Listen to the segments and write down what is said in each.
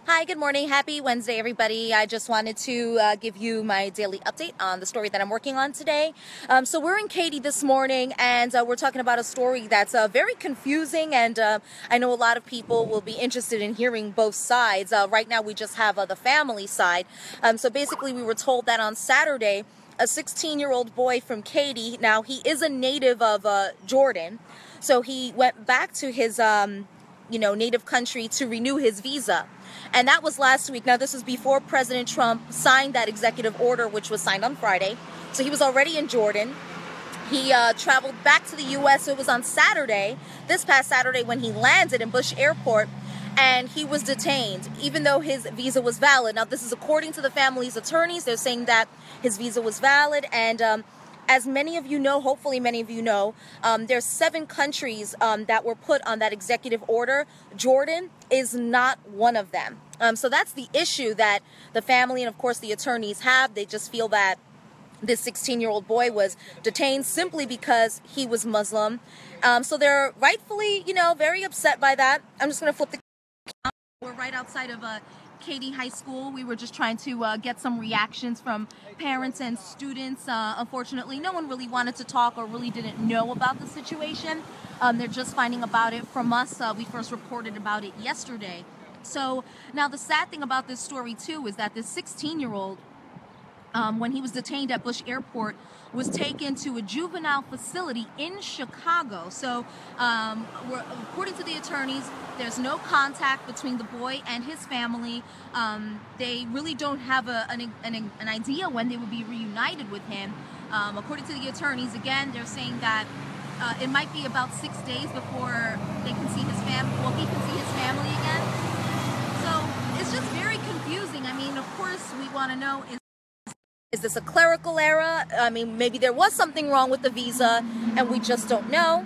Hi, good morning. Happy Wednesday, everybody. I just wanted to give you my daily update on the story that I'm working on today. So we're in Katy this morning, and we're talking about a story that's very confusing, and I know a lot of people will be interested in hearing both sides. Right now, we just have the family side. So basically, we were told that on Saturday, a 16-year-old boy from Katy, now he is a native of Jordan, so he went back to his native country to renew his visa. And that was last week. Now, this was before President Trump signed that executive order, which was signed on Friday. So he was already in Jordan. He traveled back to the U.S. So it was on Saturday, this past Saturday, when he landed in Bush Airport, and he was detained, even though his visa was valid. Now, this is according to the family's attorneys. They're saying that his visa was valid, and as many of you know, hopefully many of you know, there's 7 countries that were put on that executive order. Jordan is not one of them. So that's the issue that the family and, of course, the attorneys have. They just feel that this 16-year-old boy was detained simply because he was Muslim. So they're rightfully, very upset by that. I'm just going to flip the camera. We're right outside of Katy High School. We were just trying to get some reactions from parents and students. Unfortunately, no one really wanted to talk or really didn't know about the situation. They're just finding about it from us. We first reported about it yesterday. So now the sad thing about this story too is that this 16-year-old, when he was detained at Bush Airport, was taken to a juvenile facility in Chicago. So according to the attorneys, there's no contact between the boy and his family. They really don't have an idea when they would be reunited with him. According to the attorneys, again, they're saying that it might be about 6 days before they can see his family. Well, he can see his family again. So it's just very confusing. I mean, of course, we want to know, is this a clerical error? I mean, maybe there was something wrong with the visa and we just don't know.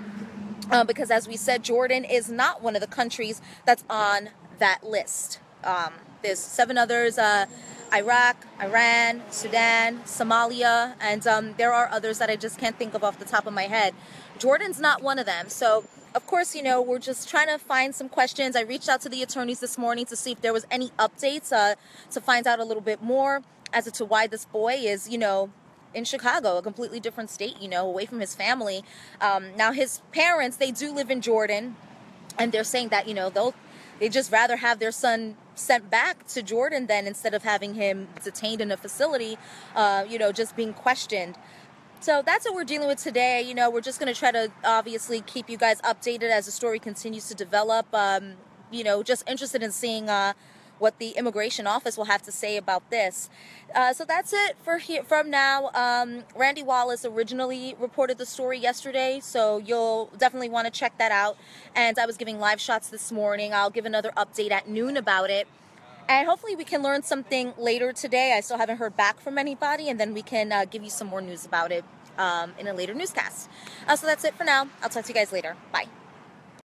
Because as we said, Jordan is not one of the countries that's on that list. There's 7 others, Iraq, Iran, Sudan, Somalia, and there are others that I just can't think of off the top of my head. Jordan's not one of them. So, of course, we're just trying to find some questions. I reached out to the attorneys this morning to see if there was any updates, to find out a little bit more as to why this boy is, in Chicago, a completely different state, away from his family. Now, his parents, they do live in Jordan, and they're saying that, they'd just rather have their son sent back to Jordan than instead of having him detained in a facility, just being questioned. So that's what we're dealing with today. We're just going to try to obviously keep you guys updated as the story continues to develop. Just interested in seeing what the immigration office will have to say about this. So that's it from now. Randy Wallace originally reported the story yesterday, so you'll definitely want to check that out. And I was giving live shots this morning. I'll give another update at noon about it. And hopefully we can learn something later today. I still haven't heard back from anybody, and then we can give you some more news about it in a later newscast. So that's it for now. I'll talk to you guys later. Bye.